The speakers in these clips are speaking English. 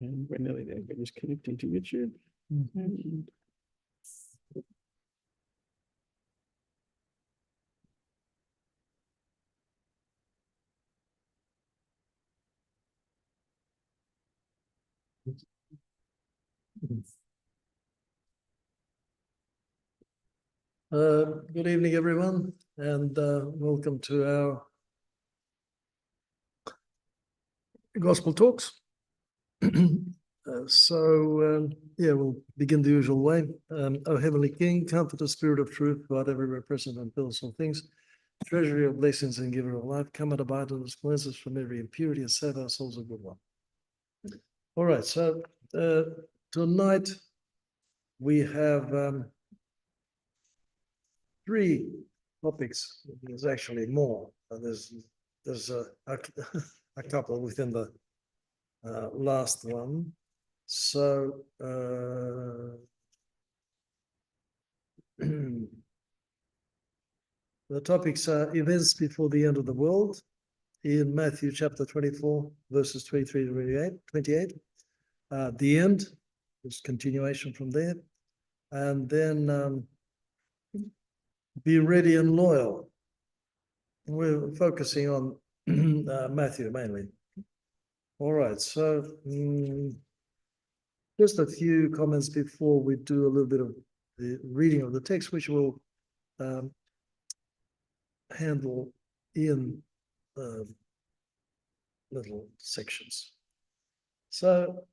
And we're nearly there. We're just connecting to YouTube. And Good evening, everyone, and welcome to our Gospel Talks. We'll begin the usual way. O Heavenly King, Comforter, Spirit of Truth, God everywhere present and fills all things, Treasury of blessings and Giver of life, come and abide in us, cleanse us from every impurity and save our souls, a good one. All right, so tonight we have three topics. There's actually more. There's a couple within the last one. So the topics are events before the end of the world in Matthew chapter 24, verses 23 to 28. The end is continuation from there. And then be ready and loyal. We're focusing on Matthew mainly. All right, so just a few comments before we do a little bit of the reading of the text, which we'll handle in little sections. So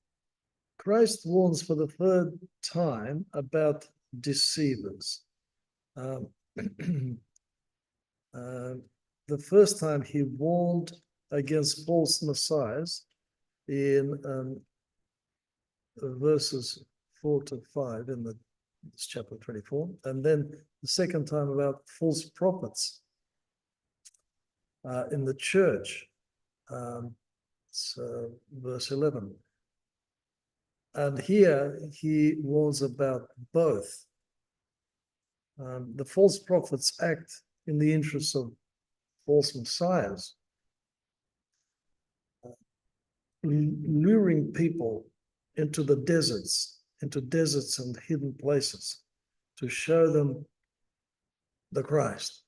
Christ warns for the third time about deceivers. The first time he warned against false messiahs in verses 4 to 5 in this chapter 24, and then the second time about false prophets in the church, verse 11. And here he warns about both. The false prophets act in the interests of false messiahs, luring people into the deserts, and hidden places to show them the Christ.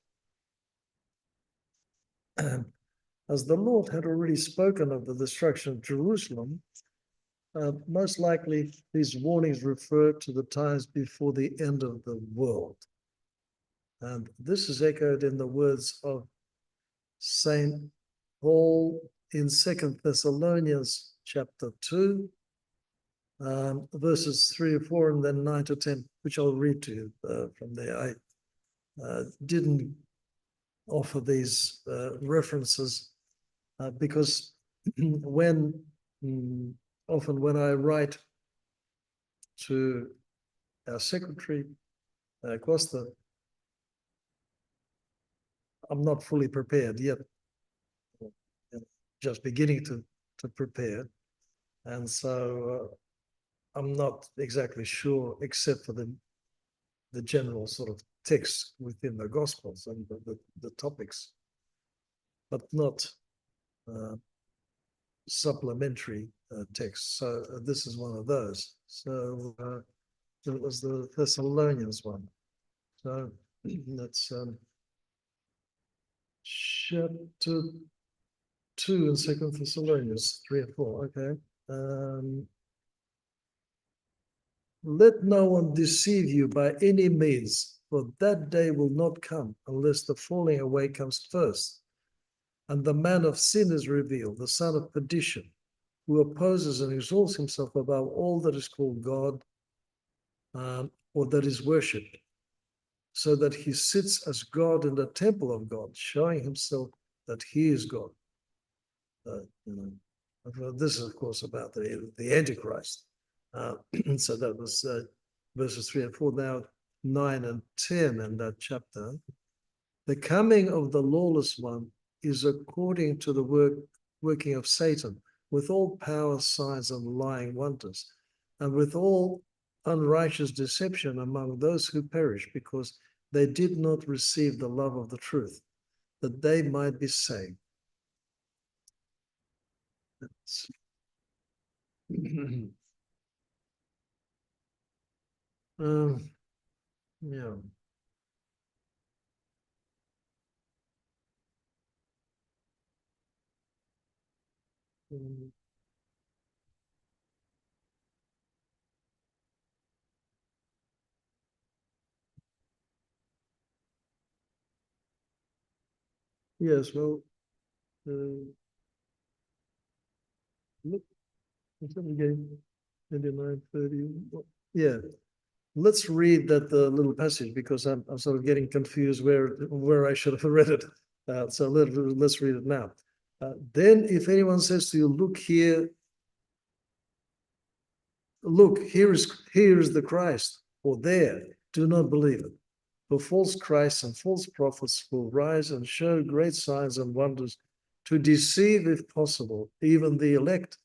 As the Lord had already spoken of the destruction of Jerusalem, most likely these warnings refer to the times before the end of the world. And this is echoed in the words of Saint Paul in 2 Thessalonians chapter 2, verses 3 or 4, and then 9 to 10, which I'll read to you from there. I didn't offer these references because often when I write to our secretary, Costa, I'm not fully prepared yet, just beginning to prepare. And so I'm not exactly sure, except for the general sort of text within the Gospels and the topics, but not supplementary texts. So this is one of those. So it was the Thessalonians one. So that's chapter 2 in 2 Thessalonians 3 and 4. Okay. Let no one deceive you by any means, for that day will not come unless the falling away comes first, and the man of sin is revealed, the son of perdition, who opposes and exalts himself above all that is called God or that is worshipped, so that he sits as God in the temple of God, showing himself that he is God. This is, of course, about the Antichrist. So that was verses 3 and 4. Now 9 and 10 in that chapter. The coming of the lawless one is according to the working of Satan, with all power, signs, and lying wonders, and with all unrighteous deception among those who perish, because they did not receive the love of the truth, that they might be saved. Yeah. Mm, yes, well, look, it's again, 29:30. Yeah, let's read that little passage because I'm sort of getting confused where I should have read it. So let's read it now. Then if anyone says to you, look, here is the Christ, or there, do not believe it. For false Christs and false prophets will rise and show great signs and wonders to deceive, if possible, even the elect.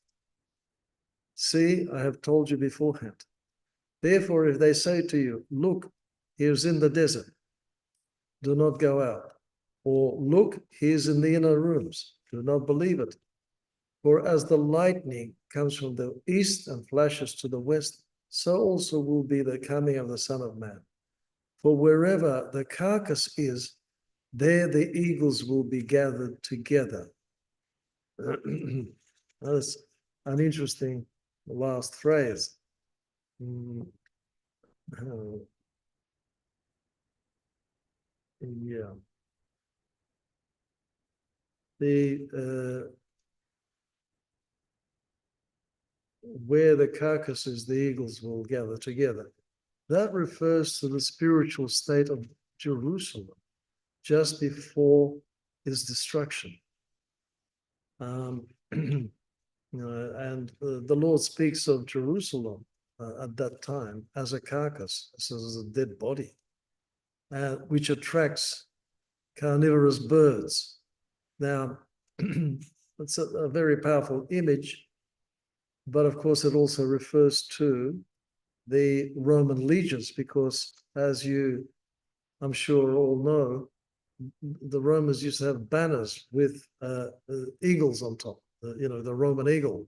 See, I have told you beforehand. Therefore, if they say to you, look, here's in the desert, do not go out. Or look, here's in the inner rooms, do not believe it. For as the lightning comes from the east and flashes to the west, so also will be the coming of the Son of Man. For wherever the carcass is, there the eagles will be gathered together. That's an interesting last phrase. Yeah. The where the carcass is, the eagles will gather together. That refers to the spiritual state of Jerusalem just before his destruction. And the Lord speaks of Jerusalem at that time as a carcass, as a dead body, which attracts carnivorous birds. Now, it's a very powerful image, but of course it also refers to the Roman legions, because as you, I'm sure, all know, the Romans used to have banners with eagles on top, the Roman eagle.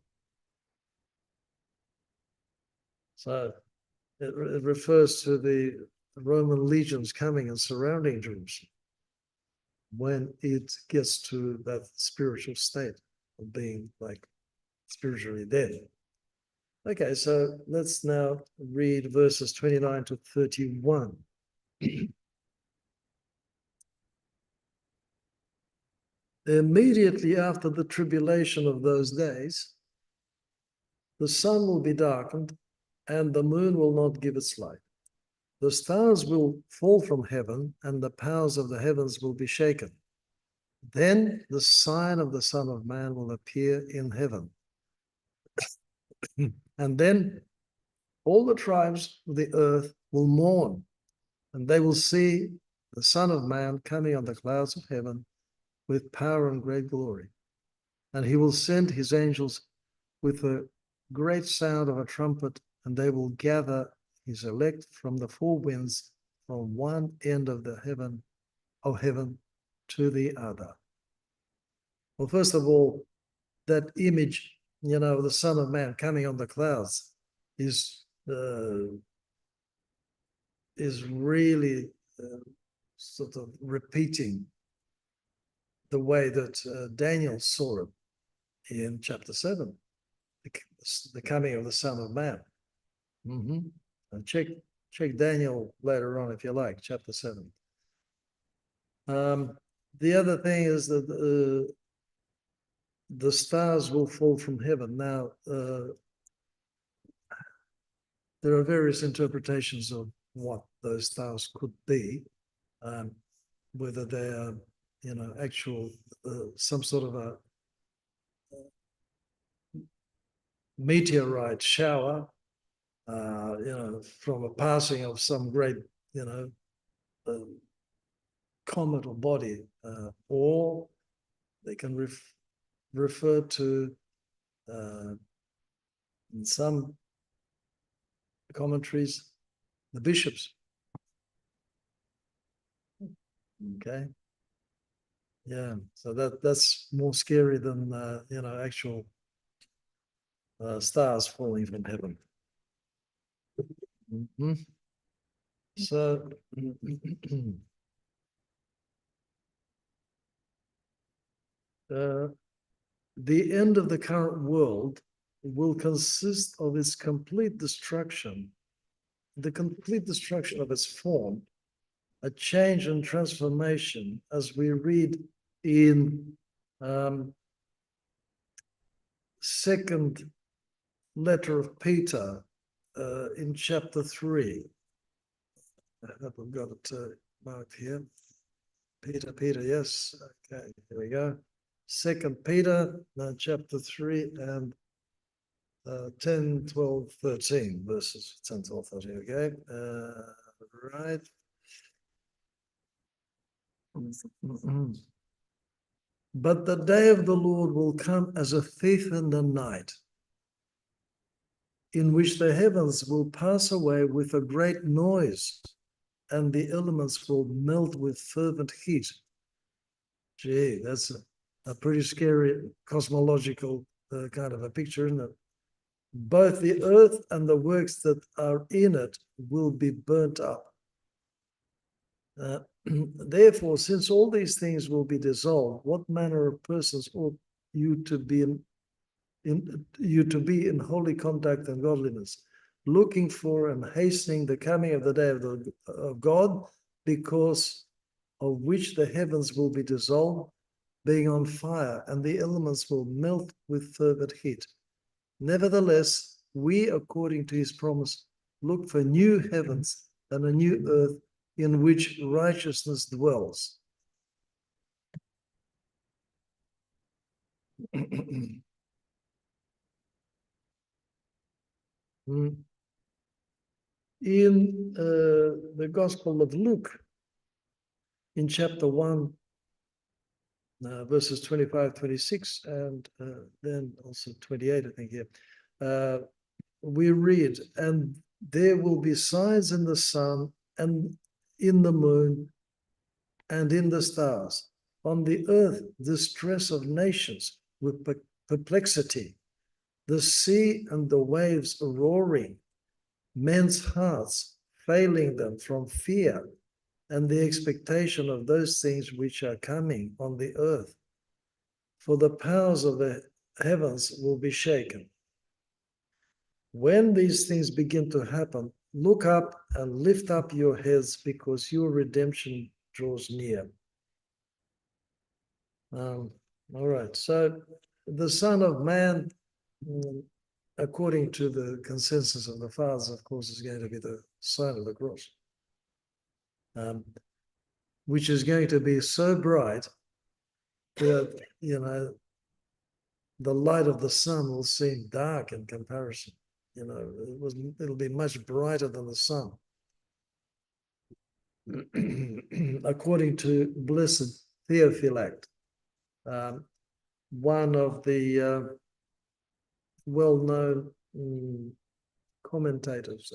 So it refers to the Roman legions coming and surrounding Jerusalem when it gets to that spiritual state of being like spiritually dead. Okay, so let's now read verses 29 to 31. Immediately after the tribulation of those days, the sun will be darkened and the moon will not give its light. The stars will fall from heaven and the powers of the heavens will be shaken. Then the sign of the Son of Man will appear in heaven. And then all the tribes of the earth will mourn, and they will see the Son of Man coming on the clouds of heaven with power and great glory. And he will send his angels with a great sound of a trumpet, and they will gather his elect from the four winds, from one end of heaven to the other. Well, first of all, that image, of the Son of Man coming on the clouds is really sort of repeating the way that Daniel saw it in chapter 7, the coming of the Son of Man. And check Daniel later on if you like, chapter 7. The other thing is that the stars will fall from heaven. Now, there are various interpretations of what those stars could be, whether they are, actual some sort of a meteorite shower, from a passing of some great, comet or body, or they can refer to, in some commentaries, the bishops. Okay. Yeah, so that's more scary than actual stars falling from heaven. Mhm. So the end of the current world will consist of its complete destruction, the complete destruction of its form, a change and transformation, as we read in second letter of Peter in chapter 3. I hope I've got it marked here. Peter, yes. Okay, here we go. Second Peter, chapter 3 and 10, 12, 13 verses 10, 12, 13. Okay, right. But the day of the Lord will come as a thief in the night, in which the heavens will pass away with a great noise, and the elements will melt with fervent heat. Gee, that's a pretty scary cosmological kind of a picture, isn't it? Both the earth and the works that are in it will be burnt up. Therefore, since all these things will be dissolved, what manner of persons ought you to be in holy conduct and godliness, looking for and hastening the coming of the day of God, because of which the heavens will be dissolved, being on fire, and the elements will melt with fervent heat. Nevertheless, we, according to his promise, look for new heavens and a new earth in which righteousness dwells. In the Gospel of Luke, in chapter 1, verses 25, 26, and then also 28, I think here, we read, and there will be signs in the sun and in the moon and in the stars. On the earth, distress of nations with perplexity, the sea and the waves roaring, men's hearts failing them from fear and the expectation of those things which are coming on the earth. For the powers of the heavens will be shaken. When these things begin to happen, look up and lift up your heads, because your redemption draws near. All right, so the Son of Man, according to the consensus of the fathers, of course, is going to be the sign of the cross, which is going to be so bright that, the light of the sun will seem dark in comparison. It'll be much brighter than the sun. According to Blessed Theophylact, one of the well-known commentators,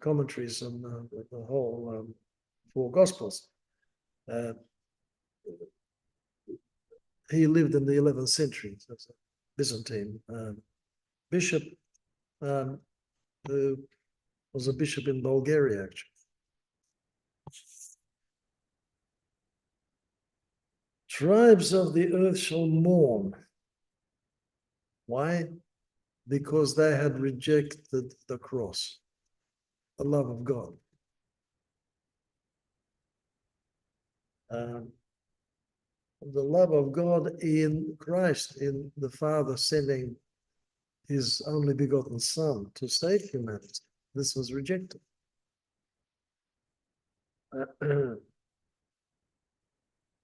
commentaries on the whole four Gospels. He lived in the 11th century, so it's a Byzantine bishop who was a bishop in Bulgaria, actually. Tribes of the earth shall mourn. Why? Because they had rejected the cross, the love of God. The love of God in Christ, in the Father sending his only begotten Son to save humanity. This was rejected.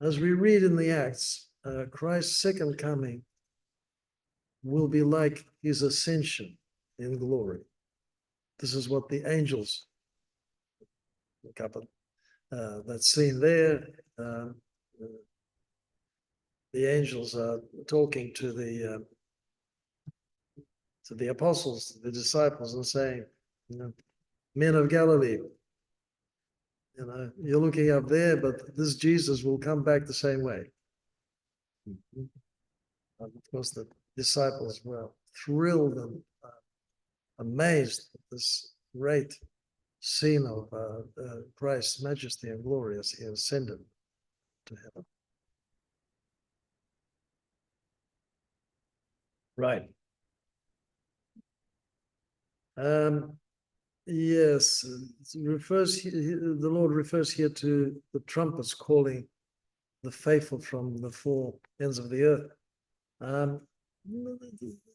As we read in the Acts, Christ's second coming will be like his ascension in glory. This is what the angels, a couple that's seen there. The angels are talking to the apostles, the disciples, and saying, men of Galilee, you're looking up there, but this Jesus will come back the same way. Of course, the disciples were thrilled and amazed at this great scene of Christ's majesty and glory as he ascended to heaven. Right. Yes, the Lord refers here to the trumpets calling the faithful from the four ends of the earth. The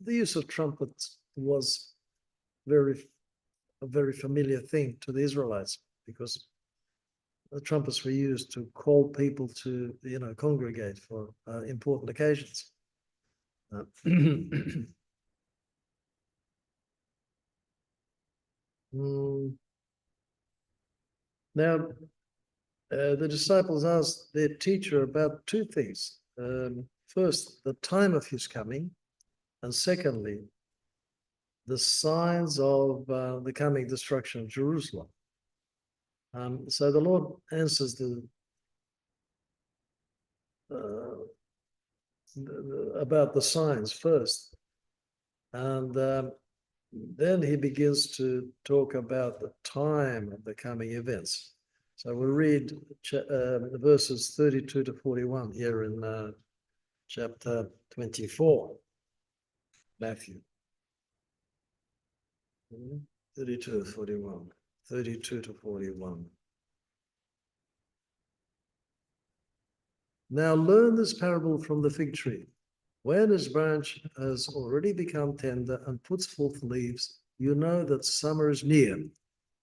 use of trumpets was a very familiar thing to the Israelites, because the trumpets were used to call people to, congregate for important occasions. Now, the disciples asked their teacher about two things. First, the time of his coming, and secondly, the signs of the coming destruction of Jerusalem. So the Lord answers about the signs first, and then he begins to talk about the time of the coming events. So we'll read the verses 32 to 41 here in chapter 24, Matthew. 32 to 41. 32 to 41. Now learn this parable from the fig tree. When its branch has already become tender and puts forth leaves, you know that summer is near.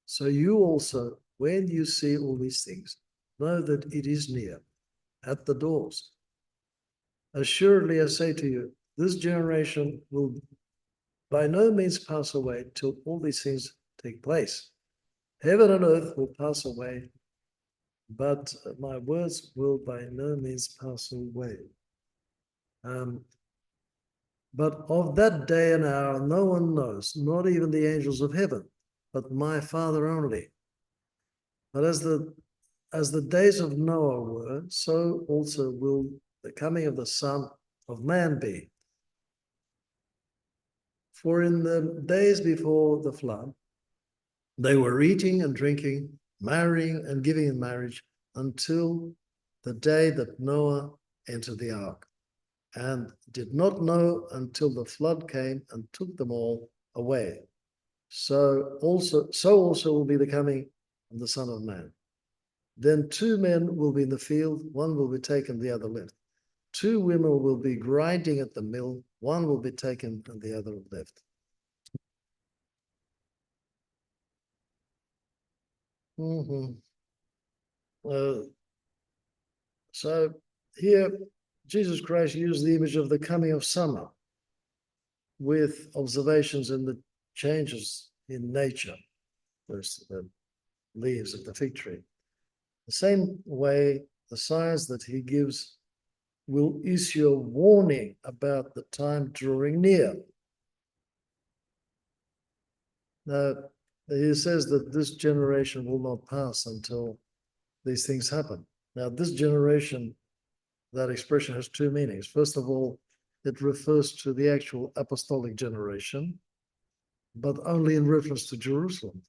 So you also, when you see all these things, know that it is near, at the doors. Assuredly, I say to you, this generation will by no means pass away till all these things take place. Heaven and earth will pass away, but my words will by no means pass away. But of that day and hour no one knows, not even the angels of heaven, but my Father only. But as the days of Noah were, so also will the coming of the Son of Man be. For in the days before the flood, they were eating and drinking, marrying and giving in marriage, until the day that Noah entered the ark, and did not know until the flood came and took them all away. So also will be the coming of the Son of Man. Then two men will be in the field, one will be taken, the other left. Two women will be grinding at the mill, one will be taken and the other left. So here, Jesus Christ used the image of the coming of summer with observations in the changes in nature, the leaves of the fig tree. The same way, the signs that he gives will issue a warning about the time drawing near. Now, he says that this generation will not pass until these things happen. Now, this generation, that expression has two meanings. First of all, it refers to the actual apostolic generation, but only in reference to Jerusalem,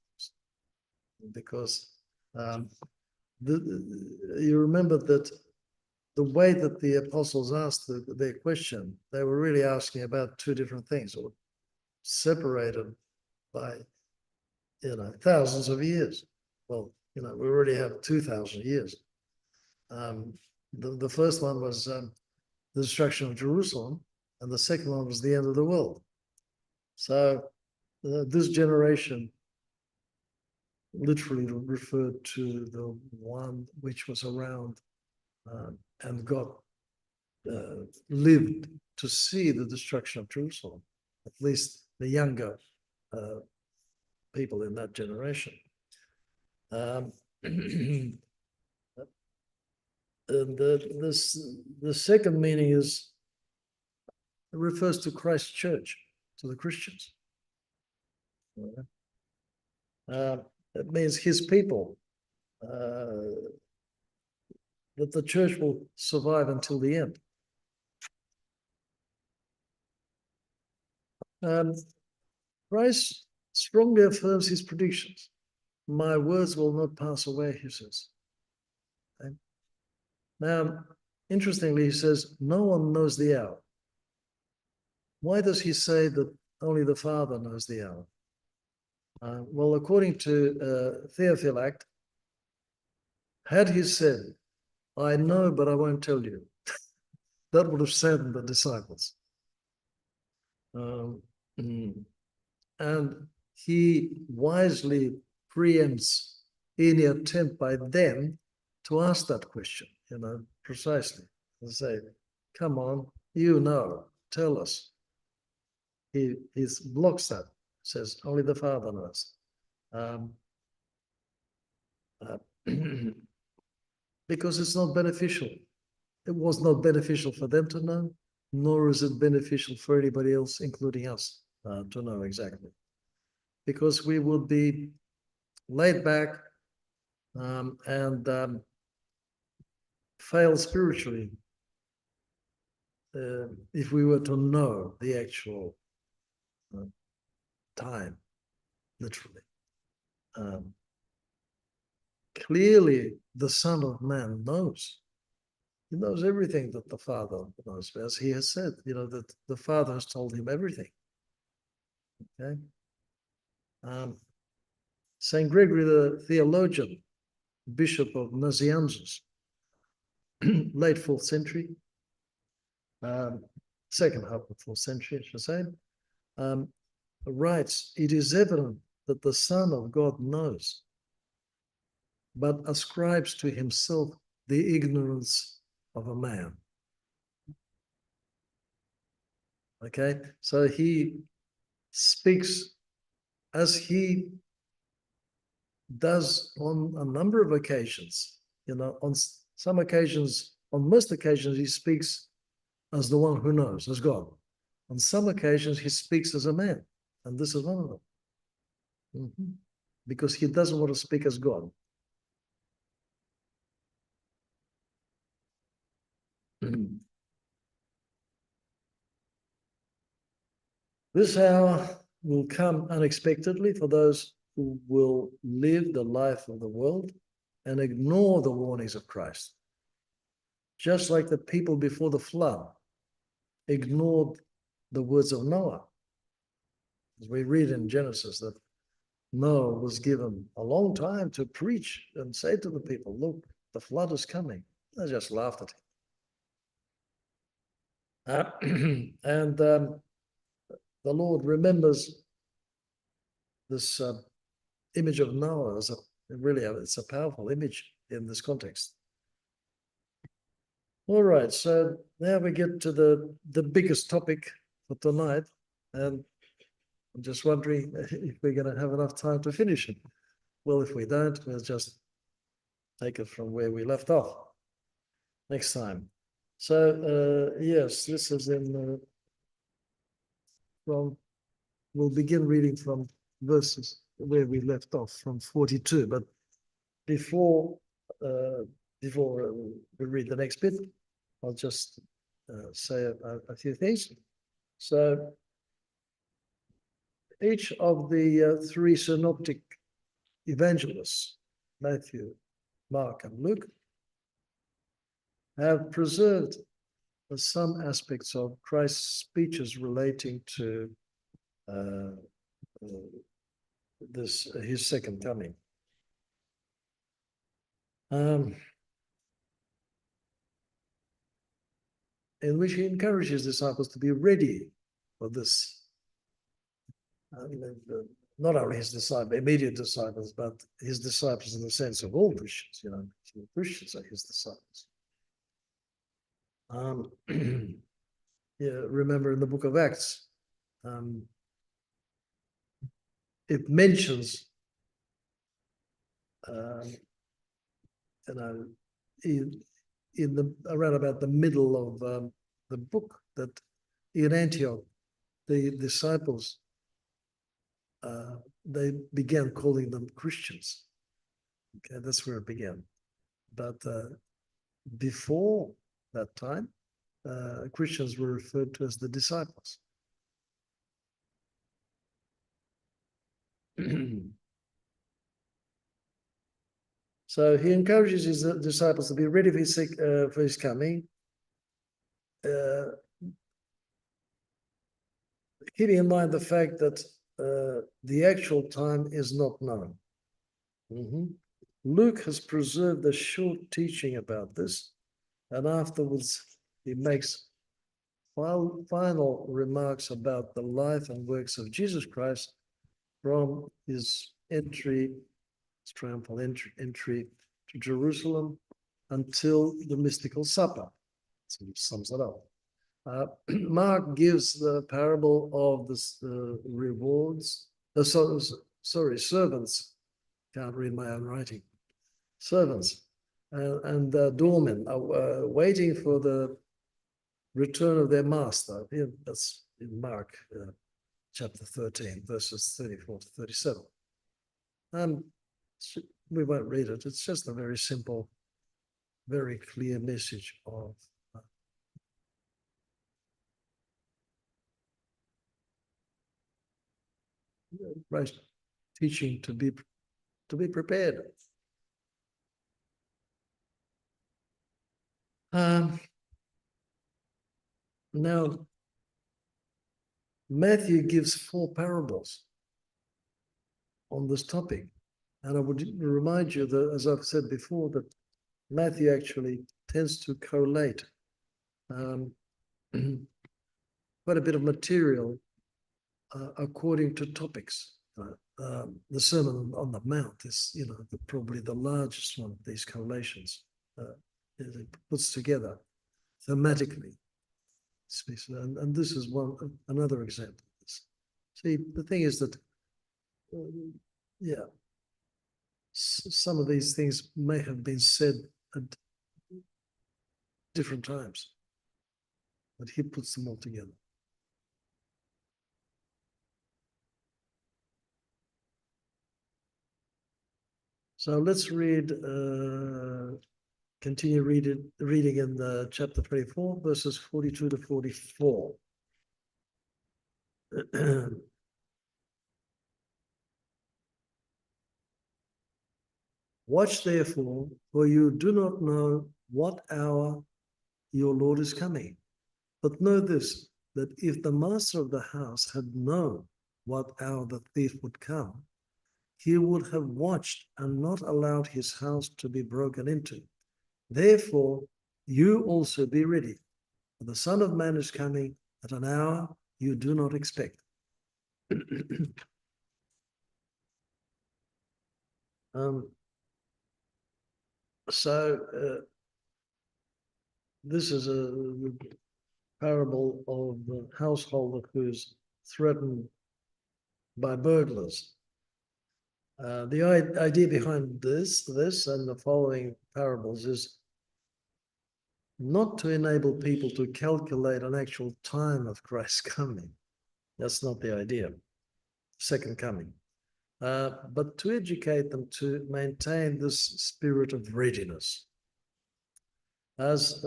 because you remember that the way that the apostles asked their question, they were really asking about two different things, or separated by thousands of years. Well, we already have 2,000 years. The first one was the destruction of Jerusalem, and the second one was the end of the world. So this generation literally referred to the one which was around and God lived to see the destruction of Jerusalem, at least the younger people in that generation. And the second meaning is, it refers to Christ's church, to the Christians. It means his people, that the church will survive until the end. Christ strongly affirms his predictions. My words will not pass away, he says. Okay? Now, interestingly, he says, no one knows the hour. Why does he say that only the Father knows the hour? Well, according to Theophylact, had he said, I know, but I won't tell you, that would have saddened the disciples. And he wisely preempts any attempt by them to ask that question, precisely. And say, come on, you know, tell us. He blocks that, says only the Father knows. Because it's not beneficial. It was not beneficial for them to know, nor is it beneficial for anybody else, including us, to know exactly. Because we would be laid back and fail spiritually if we were to know the actual time, literally. Clearly, the Son of Man knows. He knows everything that the Father knows, as he has said, that the Father has told him everything. Okay. Saint Gregory the theologian, Bishop of Nazianzus, late 4th century, second half of the 4th century, I should say, writes, it is evident that the Son of God knows, but ascribes to himself the ignorance of a man. Okay, so he speaks as he does on a number of occasions. On some occasions, on most occasions, he speaks as the one who knows, as God. On some occasions, he speaks as a man, and this is one of them. Because he doesn't want to speak as God. This hour will come unexpectedly for those who will live the life of the world and ignore the warnings of Christ. Just like the people before the flood ignored the words of Noah. As we read in Genesis that Noah was given a long time to preach and say to the people, look, the flood is coming. They just laughed at him. And the Lord remembers this image of Noah as it's a powerful image in this context. All right, so now we get to the biggest topic for tonight, and I'm just wondering if we're going to have enough time to finish it. Well, if we don't, we'll just take it from where we left off next time. So yes, this is we'll begin reading from verses where we left off from 42. But before we read the next bit, I'll just say a few things. So each of the three synoptic evangelists, Matthew, Mark, and Luke, have preserved some aspects of Christ's speeches relating to his second coming. In which he encourages his disciples to be ready for this. Not only his disciples, immediate disciples, but his disciples in the sense of all Christians. Christians are his disciples. Remember in the book of Acts, it mentions, around about the middle of the book, that in Antioch, the disciples, they began calling them Christians. Okay, that's where it began. But before that time, Christians were referred to as the disciples. So he encourages his disciples to be ready for his coming, keeping in mind the fact that the actual time is not known. Luke has preserved a short teaching about this, and afterwards he makes final remarks about the life and works of Jesus Christ from his triumphal entry to Jerusalem until the mystical supper. So he sums it up. Mark gives the parable of the rewards. Servants. Can't read my own writing. Servants and doormen are waiting for the return of their master. That's in Mark chapter 13, verses 34 to 37. We won't read it. It's just a very simple, very clear message of Christ teaching to be prepared. Now, Matthew gives 4 parables on this topic. And I would remind you that, as I've said before, that Matthew actually tends to collate quite a bit of material according to topics. The Sermon on the Mount is, probably the largest one of these collations. It puts together thematically. And this is another example of this. See, the thing is that, some of these things may have been said at different times, but he puts them all together. So let's continue reading in the chapter 24, verses 42 to 44. Watch therefore, for you do not know what hour your Lord is coming. But know this, that if the master of the house had known what hour the thief would come, he would have watched and not allowed his house to be broken into. Therefore, you also be ready, for the Son of Man is coming at an hour you do not expect. This is a parable of the householder who's threatened by burglars. The idea behind this and the following parables is not to enable people to calculate an actual time of Christ's coming. That's not the idea, second coming. But to educate them to maintain this spirit of readiness. As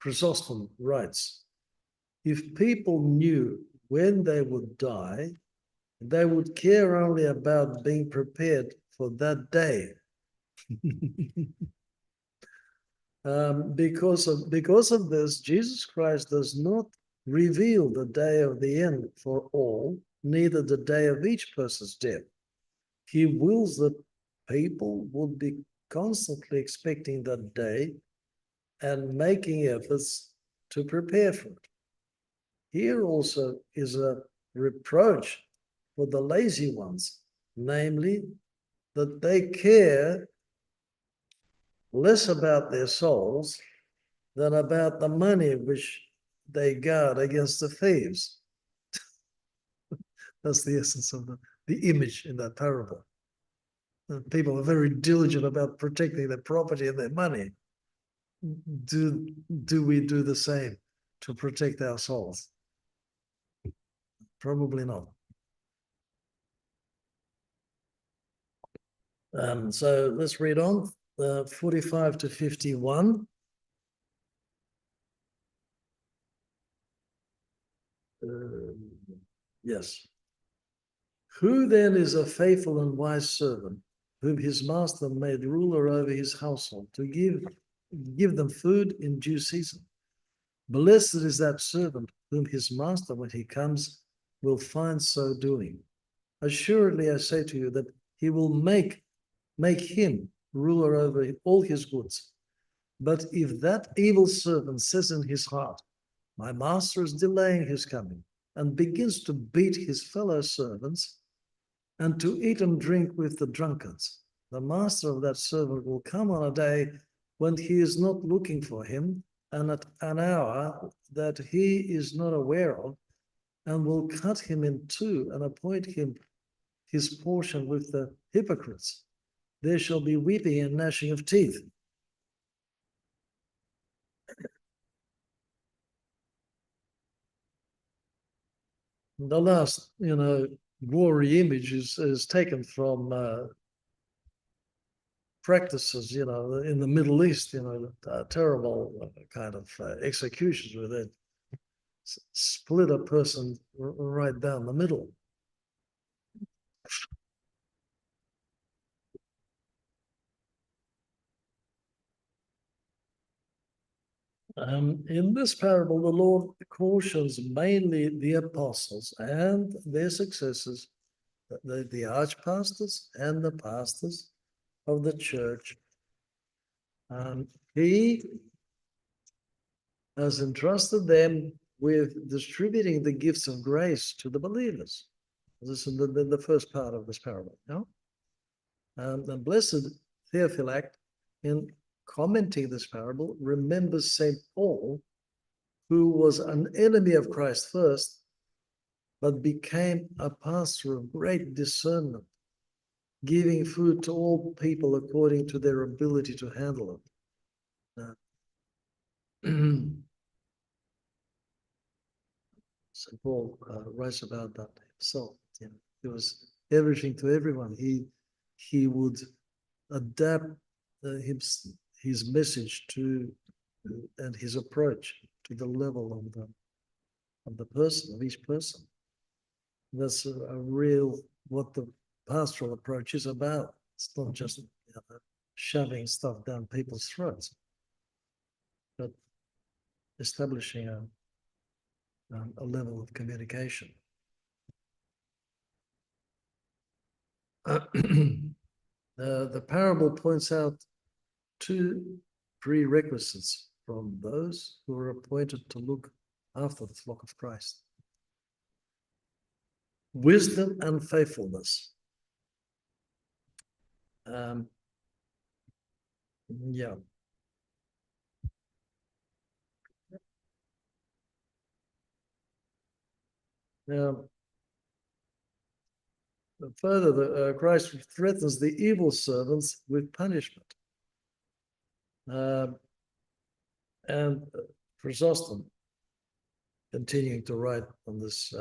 Chrysostom writes, if people knew when they would die, they would care only about being prepared for that day. Because of this, Jesus Christ does not reveal the day of the end for all, neither the day of each person's death. He wills that people would be constantly expecting that day and making efforts to prepare for it. Here also is a reproach for the lazy ones, namely that they care less about their souls than about the money which they guard against the thieves. That's the essence of the image in that parable. People are very diligent about protecting their property and their money. Do we do the same to protect our souls? Probably not. So let's read on, 45 to 51. Yes. Who then is a faithful and wise servant, whom his master made ruler over his household, to give them food in due season? Blessed is that servant whom his master, when he comes, will find so doing. Assuredly, I say to you that he will make him ruler over all his goods. But if that evil servant says in his heart, my master is delaying his coming, and begins to beat his fellow servants, and to eat and drink with the drunkards, the master of that servant will come on a day when he is not looking for him, and at an hour that he is not aware of, and will cut him in two and appoint him his portion with the hypocrites. There shall be weeping and gnashing of teeth. The last, gory image is taken from practices, in the Middle East, terrible kind of executions where they split a person right down the middle. In this parable, the Lord cautions mainly the apostles and their successors, the archpastors and the pastors of the church. He has entrusted them with distributing the gifts of grace to the believers. This is the first part of this parable. And blessed Theophylact, in commenting this parable, remembers St. Paul, who was an enemy of Christ first, but became a pastor of great discernment, giving food to all people according to their ability to handle it. St. Paul writes about that himself. It was everything to everyone. He would adapt his message to and his approach to the level of the person, of each person. That's a real what the pastoral approach is about. It's not just shoving stuff down people's throats, but establishing a level of communication. The parable points out two prerequisites from those who are appointed to look after the flock of Christ: wisdom and faithfulness. Yeah. Now, further, Christ threatens the evil servants with punishment. And Chrysostom, continuing to write on this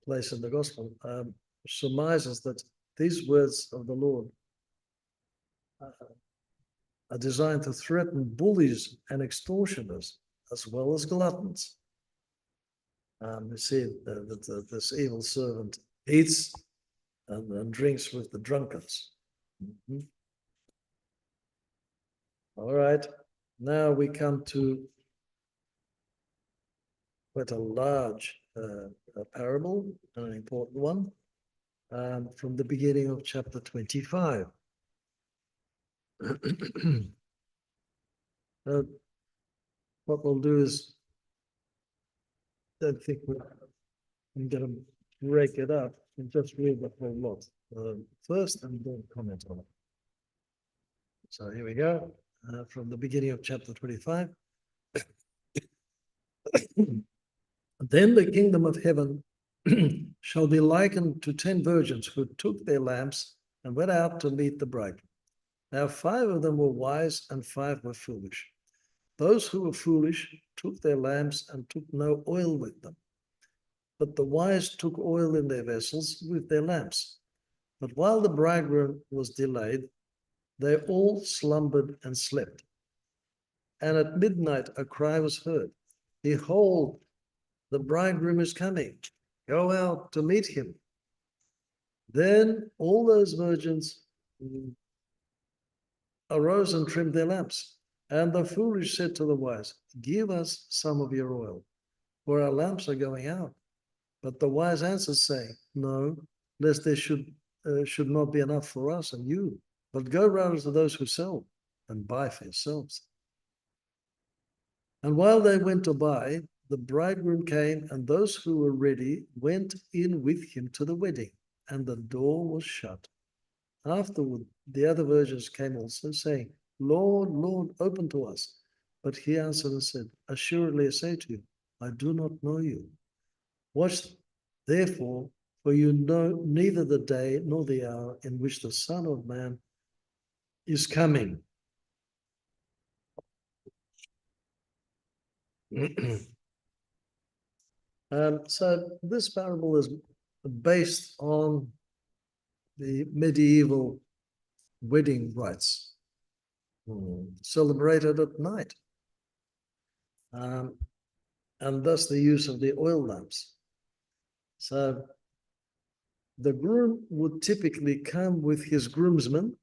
place in the gospel, surmises that these words of the Lord are designed to threaten bullies and extortioners as well as gluttons. You see that this evil servant eats and drinks with the drunkards. Mm-hmm. All right, now we come to quite a large parable, an important one, from the beginning of chapter 25. What we'll do is, I think I'm going to break it up and just read the whole lot first and then comment on it. So here we go, from the beginning of chapter 25. Then the kingdom of heaven shall be likened to 10 virgins who took their lamps and went out to meet the bridegroom. Now 5 of them were wise and 5 were foolish. Those who were foolish took their lamps and took no oil with them. But the wise took oil in their vessels with their lamps. But while the bridegroom was delayed, they all slumbered and slept. And at midnight a cry was heard, "Behold, the bridegroom is coming. Go out to meet him. Then all those virgins arose and trimmed their lamps. And the foolish said to the wise, give us some of your oil, for our lamps are going out. But the wise answered, saying, no, lest there should not be enough for us and you, but go rather to those who sell and buy for yourselves. And while they went to buy, the bridegroom came, and those who were ready went in with him to the wedding, and the door was shut. Afterward, the other virgins came also, saying, Lord, Lord, open to us. But he answered and said, assuredly I say to you, I do not know you. Watch therefore, for you know neither the day nor the hour in which the Son of Man is coming. So this parable is based on the medieval wedding rites, celebrated at night, and thus the use of the oil lamps. So the groom would typically come with his groomsmen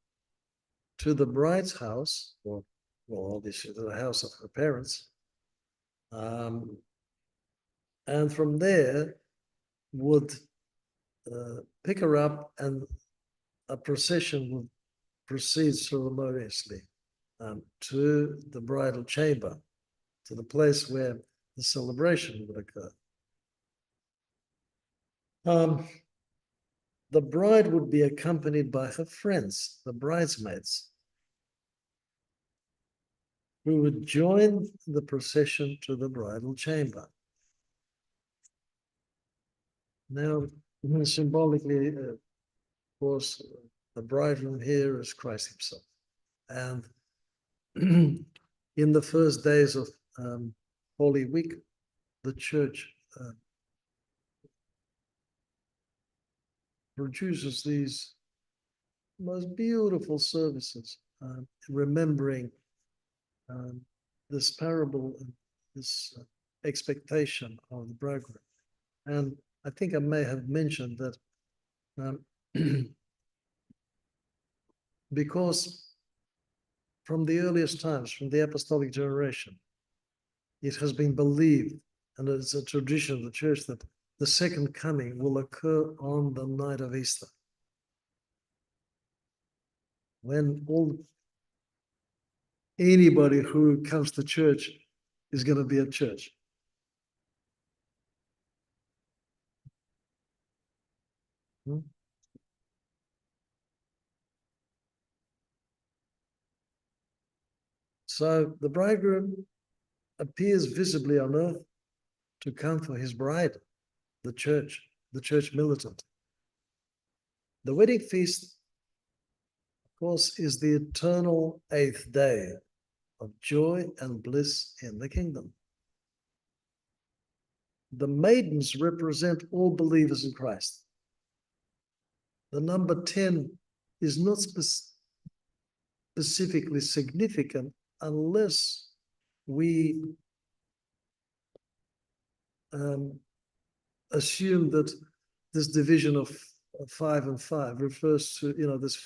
to the bride's house, or well, obviously to the house of her parents, and from there would pick her up, and a procession would proceed ceremoniously to the bridal chamber, to the place where the celebration would occur. The bride would be accompanied by her friends, the bridesmaids, who would join the procession to the bridal chamber. Now, symbolically, of course, the bridegroom here is Christ himself. And in the first days of Holy Week, the church produces these most beautiful services, remembering this parable, this expectation of the bridegroom. And I think I may have mentioned that because from the earliest times, from the apostolic generation, it has been believed, and it's a tradition of the church, that the second coming will occur on the night of Easter, when anybody who comes to church is going to be at church. So the bridegroom appears visibly on earth to come for his bride, the church militant. The wedding feast, of course, is the eternal eighth day of joy and bliss in the kingdom. The maidens represent all believers in Christ. The number 10 is not specifically significant unless we assume that this division of 5 and 5 refers to, there's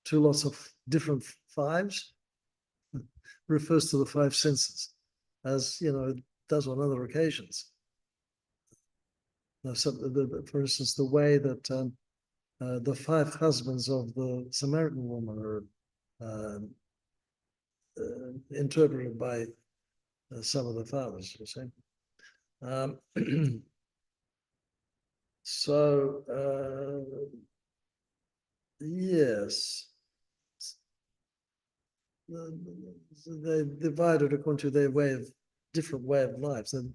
two lots of different fives, refers to the five senses, as, it does on other occasions. So for instance, the way that the 5 husbands of the Samaritan woman are interpreted by some of the fathers, you see. Yes, they divided according to their different way of lives, and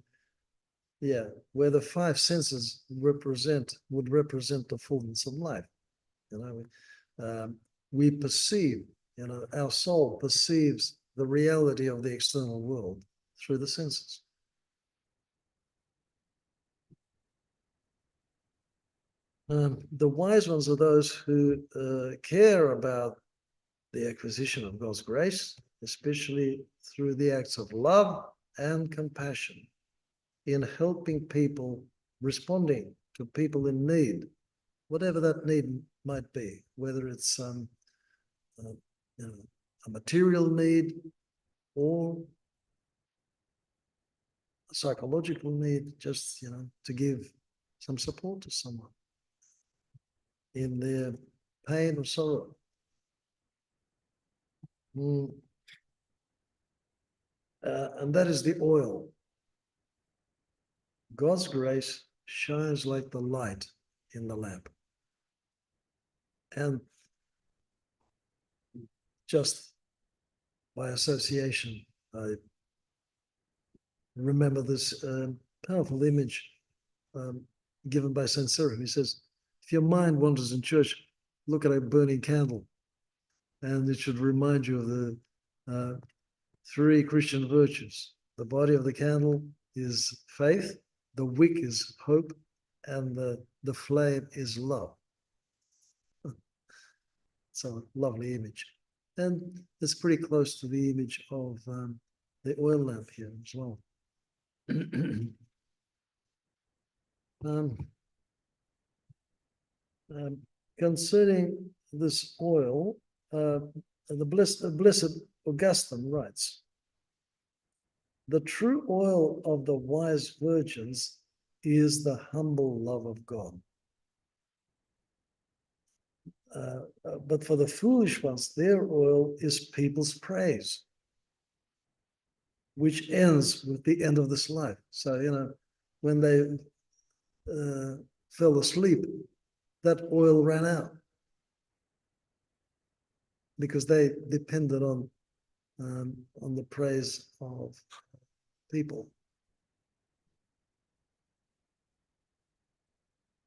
yeah, where the 5 senses would represent the fullness of life. We perceive, our soul perceives the reality of the external world through the senses. The wise ones are those who care about the acquisition of God's grace, especially through the acts of love and compassion. in helping people, responding to people in need, whatever that need might be, whether it's you know, a material need or a psychological need, just to give some support to someone in their pain or sorrow. And that is the oil. God's grace shines like the light in the lamp. And just by association, I remember this powerful image given by Saint Cyril. He says, if your mind wanders in church, look at a burning candle, and it should remind you of the three Christian virtues. The body of the candle is faith, the wick is hope, and the flame is love. It's a lovely image. And it's pretty close to the image of the oil lamp here as well. Concerning this oil, the blessed Augustine writes, the true oil of the wise virgins is the humble love of God. But for the foolish ones, their oil is people's praise, which ends with the end of this life. So, when they fell asleep, that oil ran out because they depended on the praise of people.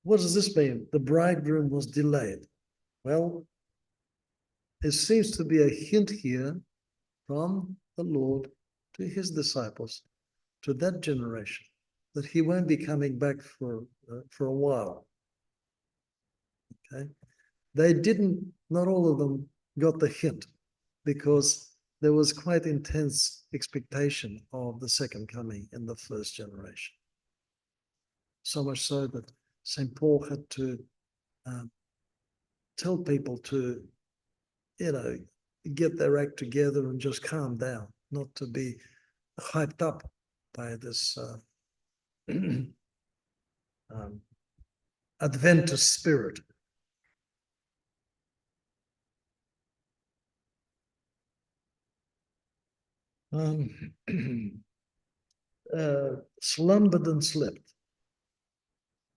What does this mean? The bridegroom was delayed. Well, it seems to be a hint here from the Lord to his disciples, to that generation, that he won't be coming back for a while. Okay, not all of them got the hint, because there was quite intense expectation of the second coming in the first generation. So much so that St. Paul had to tell people to, get their act together and just calm down, not to be hyped up by this Adventist spirit. Slumbered and slept.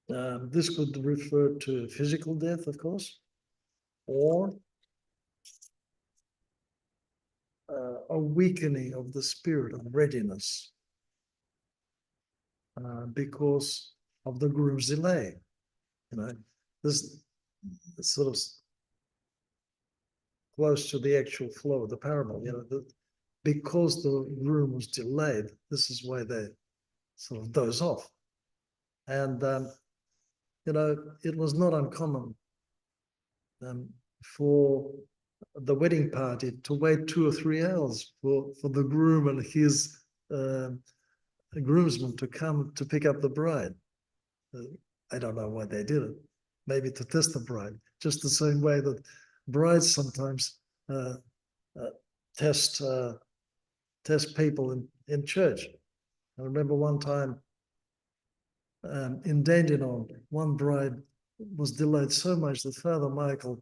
This could refer to physical death, of course, or a weakening of the spirit of readiness because of the groom's delay. This is sort of close to the actual flow of the parable. Because the groom was delayed, this is why they sort of doze off. And it was not uncommon for the wedding party to wait 2 or 3 hours for the groom and his groomsmen to come to pick up the bride. I don't know why they did it. Maybe to test the bride, just the same way that brides sometimes test people in church. I remember one time in Dandenong, one bride was delayed so much that Father Michael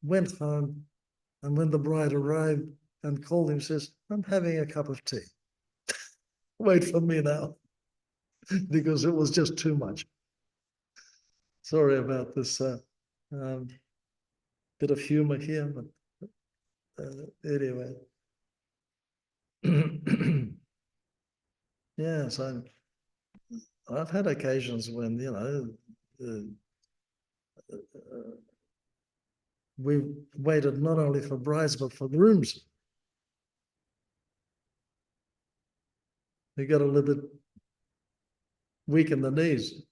went home, and when the bride arrived and called him, says, I'm having a cup of tea. Wait for me now, because it was just too much. Sorry about this bit of humor here, but anyway. Yes, I've had occasions when, we waited not only for brides, but for grooms. They got a little bit weak in the knees.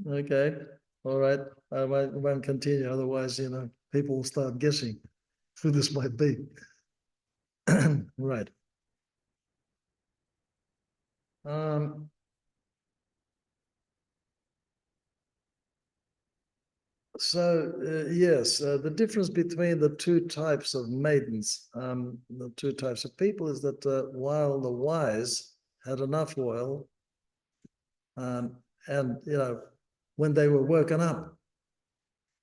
Okay, all right. I won't continue. Otherwise, people will start guessing who this might be. Right. Um, yes, the difference between the two types of maidens, the two types of people, is that while the wise had enough oil, and when they were woken up,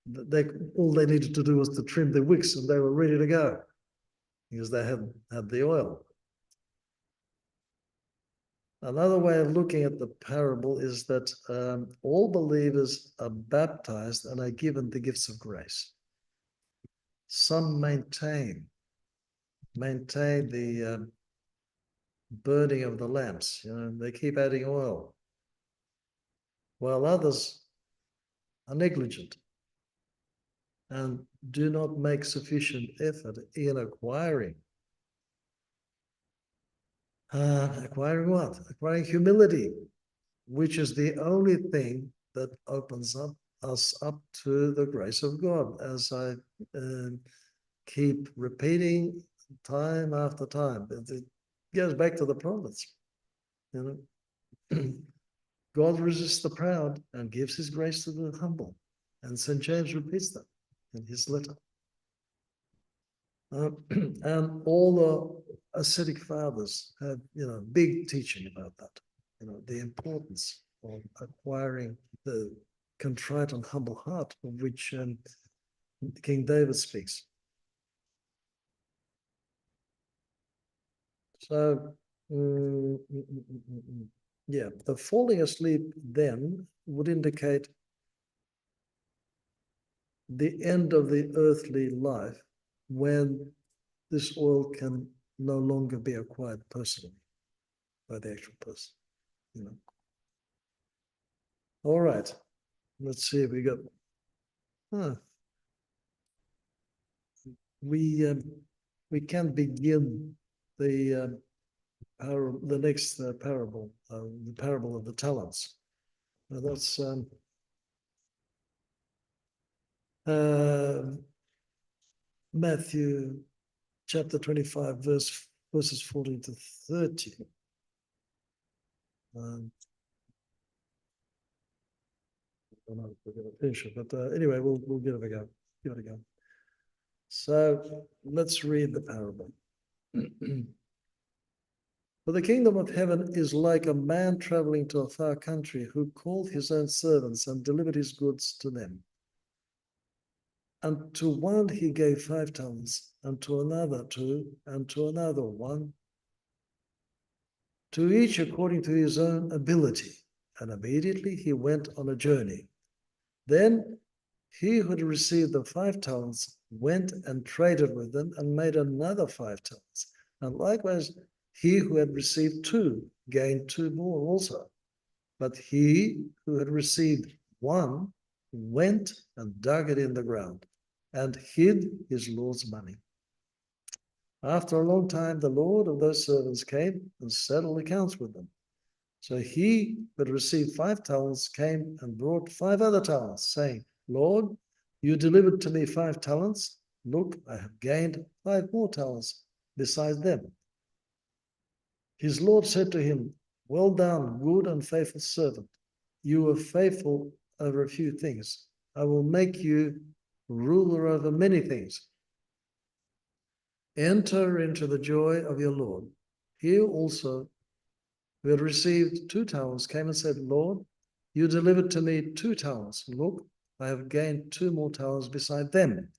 they all they needed to do was to trim their wicks, and they were ready to go because they had the oil. Another way of looking at the parable is that all believers are baptized and are given the gifts of grace. Some maintain the burning of the lamps. They keep adding oil, while others are negligent and do not make sufficient effort in acquiring. Acquiring what? Acquiring humility, which is the only thing that opens us up to the grace of God, as I keep repeating time after time. It goes back to the prophets. God resists the proud and gives his grace to the humble. And St. James repeats that in his letter. And all the ascetic fathers have, big teaching about that, the importance of acquiring the contrite and humble heart of which King David speaks. So, yeah, the falling asleep then would indicate the end of the earthly life when this oil can no longer be acquired personally by the actual person. All right, let's see if we got. We can begin the next parable, the parable of the talents. Now that's Matthew chapter 25, verses 14 to 30. I don't know if we're going to finish it, but anyway, we'll give it a go. Give it a go. So let's read the parable. For the kingdom of heaven is like a man traveling to a far country who called his own servants and delivered his goods to them. And to one he gave 5 talents, and to another 2, and to another 1, to each according to his own ability. And immediately he went on a journey. Then he who had received the 5 talents went and traded with them and made another 5 talents. And likewise, he who had received 2 gained 2 more also. But he who had received 1 went and dug it in the ground and hid his Lord's money. After a long time, the Lord of those servants came and settled accounts with them. So he who had received 5 talents came and brought 5 other talents, saying, Lord, you delivered to me 5 talents. Look, I have gained 5 more talents besides them. His Lord said to him, well done, good and faithful servant. You were faithful over a few things. I will make you ruler over many things. Enter into the joy of your Lord. Here also, who had received 2 talents, came and said, Lord, you delivered to me 2 talents. Look, I have gained 2 more talents beside them.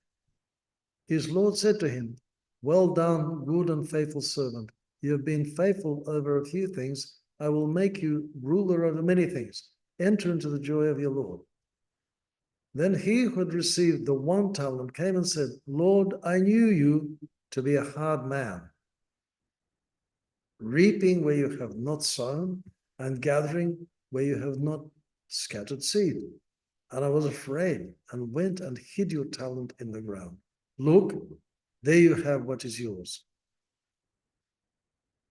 His Lord said to him, well done, good and faithful servant. You have been faithful over a few things. I will make you ruler over many things. Enter into the joy of your Lord. Then he who had received the 1 talent came and said, Lord, I knew you to be a hard man, reaping where you have not sown and gathering where you have not scattered seed. And I was afraid and went and hid your talent in the ground. Look, there you have what is yours.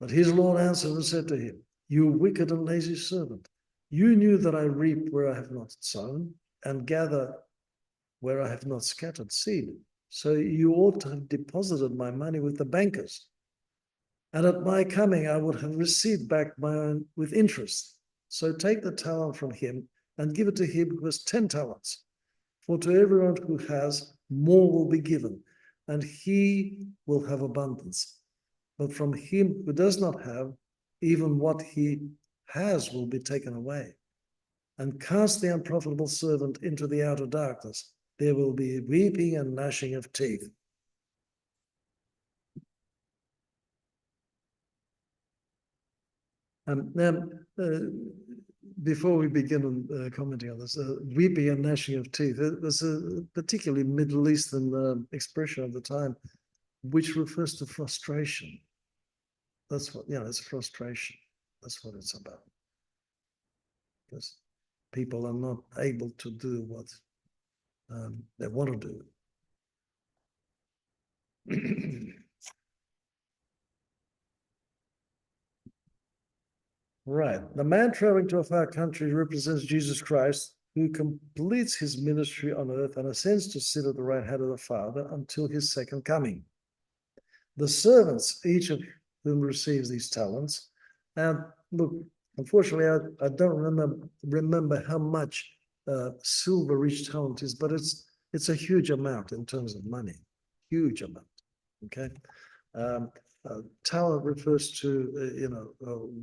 But his Lord answered and said to him, you wicked and lazy servant, you knew that I reap where I have not sown and gather where I have not scattered seed. So you ought to have deposited my money with the bankers, And at my coming, I would have received back my own with interest. So take the talent from him and give it to him who has 10 talents. For to everyone who has, more will be given, and he will have abundance. But from him who does not have, even what he has will be taken away. And cast the unprofitable servant into the outer darkness. There will be weeping and gnashing of teeth. Now, before we begin on commenting on this, weeping and gnashing of teeth, there's a particularly Middle Eastern expression of the time, which refers to frustration. That's what, it's frustration. That's what it's about. Because people are not able to do what they want to do. Right. The man traveling to a far country represents Jesus Christ, who completes his ministry on earth and ascends to sit at the right hand of the Father until his second coming. The servants, each of whom receives these talents, and look, unfortunately, I don't remember how much silver each talent is, but it's a huge amount in terms of money, huge amount. Okay, talent refers to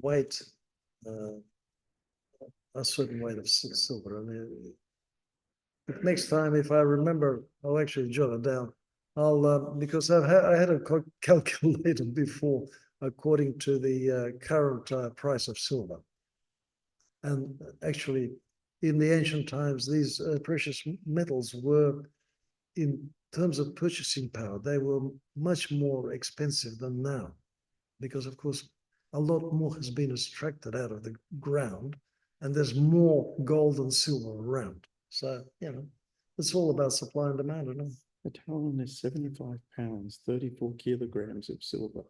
weight, a certain weight of silver. And next time, if I remember, I'll actually jot it down. I'll because I had a calculated before according to the current price of silver. And actually, in the ancient times, these precious metals were, in terms of purchasing power, they were much more expensive than now, because of course, a lot more has been extracted out of the ground, and there's more gold and silver around. So, it's all about supply and demand, isn't it? A talent is 75 pounds, 34 kilograms of silver.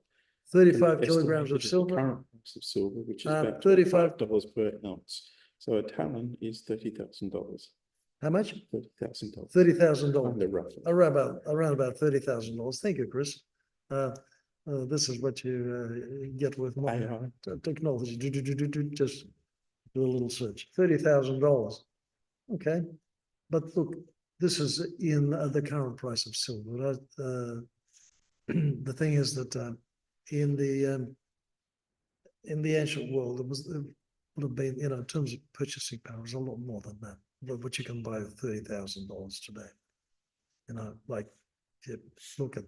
35 kilograms of silver. Current price of silver, which is about $35 per ounce. So a talent is $30,000. How much? $30,000. $30,000. Roughly. Around about $30,000. Thank you, Chris. This is what you get with modern technology. Just do a little search. $30,000. Okay, but look, this is in the current price of silver. The thing is that in the ancient world, it would have been, in terms of purchasing power, is a lot more than that. But what you can buy with $30,000 today, like if you look at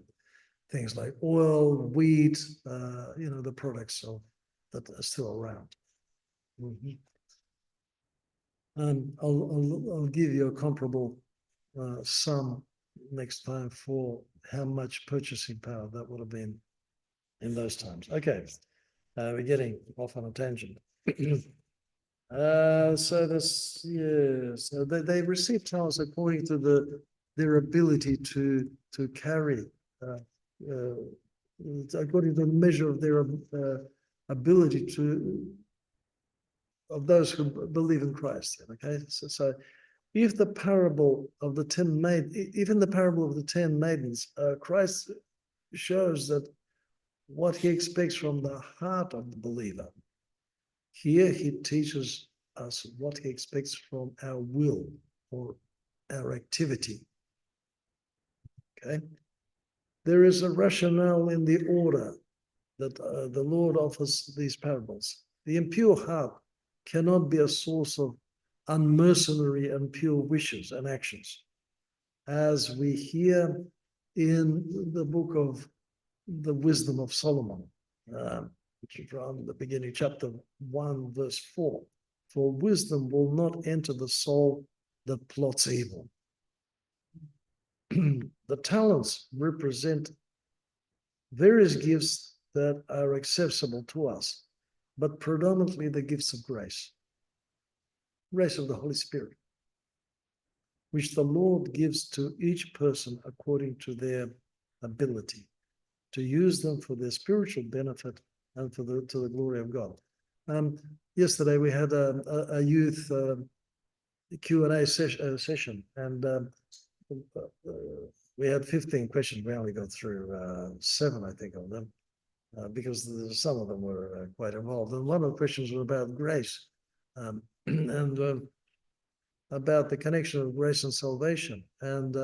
things like oil, wheat, the products that are still around. I'll give you a comparable sum next time for how much purchasing power that would have been in those times. Okay, we're getting off on a tangent. So they receive talents according to their ability to carry, according to the measure of their ability of those who believe in Christ. Okay, so if the parable of the 10 even the parable of the 10 maidens, Christ shows that what he expects from the heart of the believer. Here he teaches us what he expects from our will or our activity. Okay. There is a rationale in the order that the Lord offers these parables. The impure heart cannot be a source of unmercenary and pure wishes and actions. As we hear in the book of the Wisdom of Solomon, which is from the beginning, chapter 1, verse 4. For wisdom will not enter the soul that plots evil. The talents represent various gifts that are accessible to us, but predominantly the gifts of grace of the Holy Spirit, which the Lord gives to each person according to their ability, to use them for their spiritual benefit and to the glory of God. Yesterday we had a youth Q&A session, and we had 15 questions. We only got through 7, I think, of them. because some of them were quite involved. And one of the questions was about grace, and about the connection of grace and salvation. And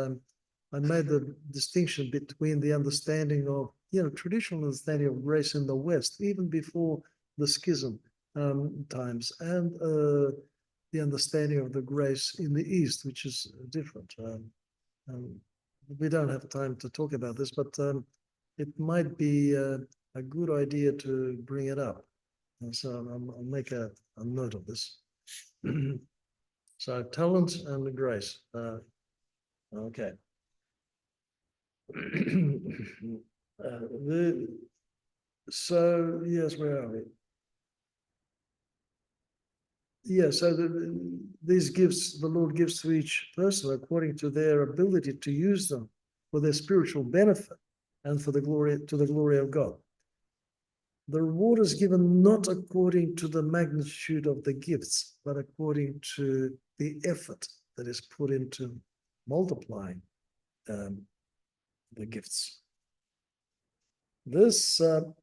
I made the distinction between the understanding of, traditional understanding of grace in the West, even before the schism times, and the understanding of the grace in the East, which is different. We don't have time to talk about this, but it might be a good idea to bring it up. And so I'll make a note of this. So talent and grace. Okay. So yes, where are we? Yeah, so these gifts the Lord gives to each person according to their ability to use them for their spiritual benefit and for the glory of God. The reward is given not according to the magnitude of the gifts, but according to the effort that is put into multiplying the gifts. This so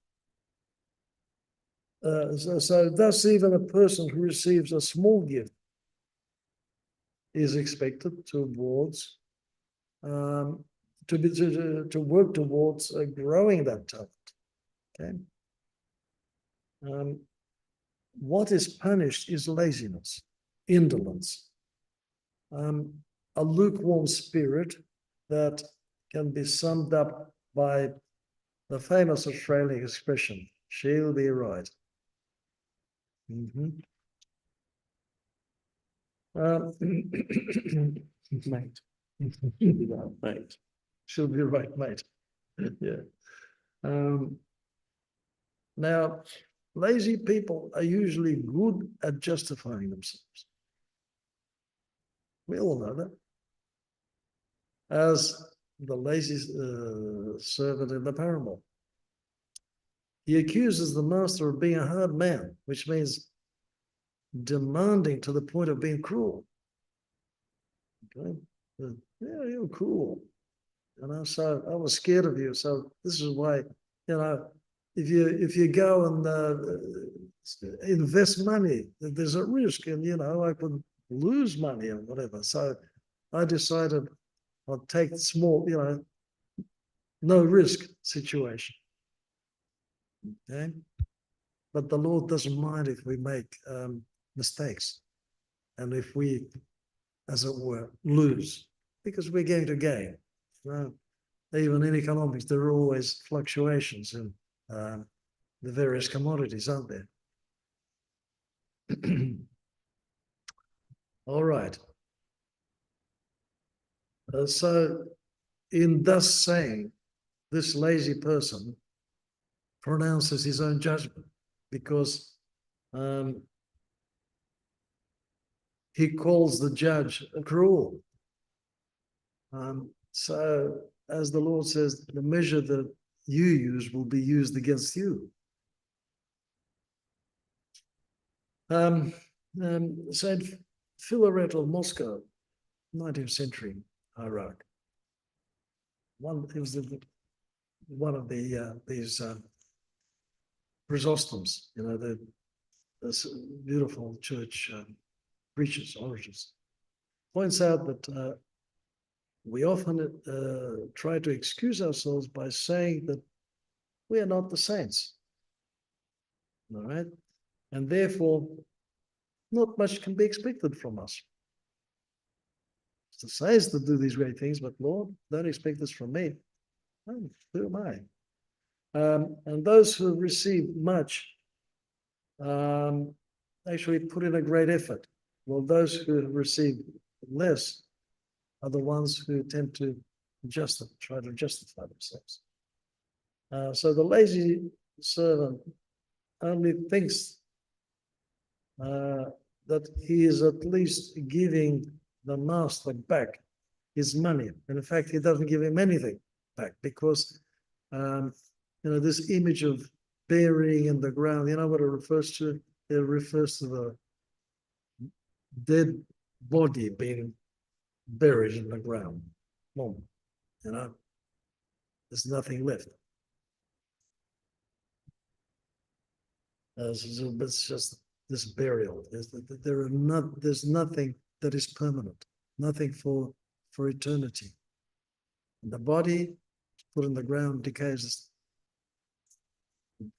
thus even a person who receives a small gift is expected towards to work towards growing that talent. Okay. What is punished is laziness, indolence, a lukewarm spirit that can be summed up by the famous Australian expression, "She'll be right." Mate. Should be right, mate. She'll be right, mate. Yeah. Now, lazy people are usually good at justifying themselves. We all know that. As the lazy servant in the parable. He accuses the master of being a hard man, which means demanding to the point of being cruel. Okay? Yeah, you're cruel. So I was scared of you. So this is why, if you go and invest money, there's a risk, and I could lose money or whatever. So I decided I'll take the small, no risk situation. Okay, but the Lord doesn't mind if we make mistakes, and if we, as it were, lose, because we're going to gain. Even in economics, there are always fluctuations in the various commodities, aren't there? All right. So, in thus saying, this lazy person pronounces his own judgment because he calls the judge cruel. So, as the Lord says, the measure that you use will be used against you. Saint Philaret of Moscow, 19th century Iraq. It was one of these Chrysostoms, the beautiful church preachers, orators, points out that we often try to excuse ourselves by saying that we are not the saints, all right? And therefore, not much can be expected from us. It's the saints that do these great things, but Lord, don't expect this from me. Oh, who am I? And those who receive much actually put in a great effort. Well, those who receive less are the ones who tend to try to justify themselves. So the lazy servant only thinks that he is at least giving the master back his money. And in fact, he doesn't give him anything back because, this image of burying in the ground, you know what it refers to? It refers to the dead body being buried in the ground. There's nothing left. It's just this burial. There's nothing that is permanent, nothing for eternity. And the body put in the ground decays.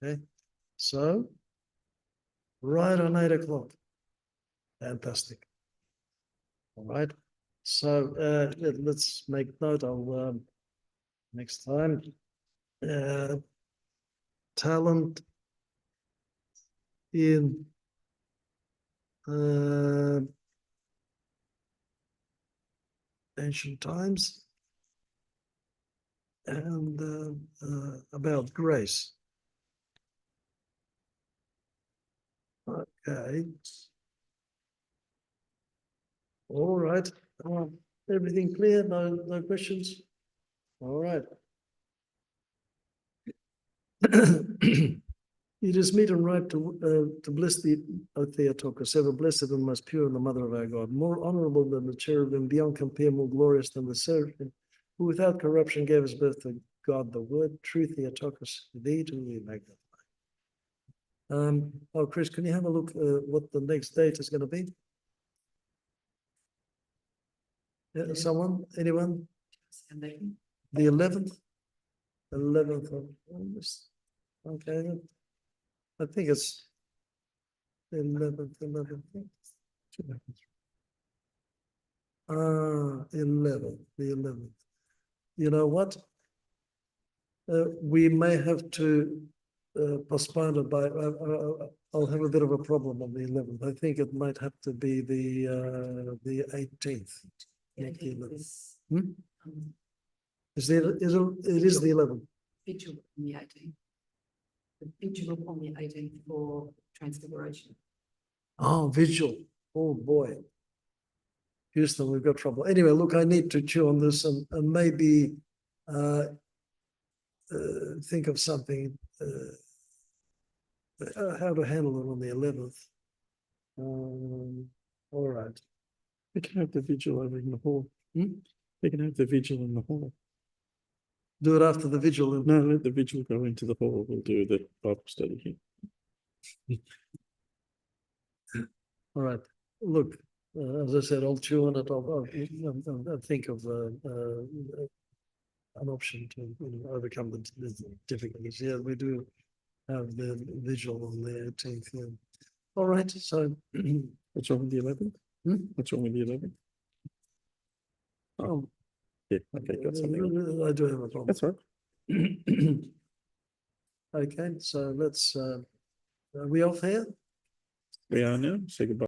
Okay, so right on 8 o'clock. Fantastic. All right. So let's make note of next time. Talent in ancient times and about grace. Okay. All right. Everything clear? No questions? All right. It is meet and right to bless the O Theotokos, ever blessed and most pure, and the mother of our God, more honorable than the cherubim, beyond compare, more glorious than the seraphim, who without corruption gave us birth to God, the Word, true Theotokos, thee do we magnify. Oh, Chris, can you have a look what the next date is going to be? Someone? Anyone? The 11th? 11th of August. Okay. I think it's 11th. 11th, the 11th. You know what? We may have to postpone it by, I'll have a bit of a problem on the 11th. I think it might have to be the 18th. Not the 11th. It is the 11th. Vigil on the 18th. The vigil on the 18th for Transfiguration. Oh, vigil. Oh, boy. Houston, we've got trouble. Anyway, look, I need to chew on this and maybe think of something, how to handle it on the 11th. All right. We can have the vigil over in the hall. We can have the vigil in the hall. Do it after the vigil. No, let the vigil go into the hall. We'll do the Bible study here. All right. Look, as I said, I'll chew on it. I'll think of an option to overcome the difficulties. Yeah, we do have the vigil on the 18th. Yeah. All right. So, What's wrong with the 11th? What's wrong with the 11th? Oh, yeah. Okay, got something. I do have a problem. That's right. Okay, so let's. Are we off here? We are now. Say goodbye.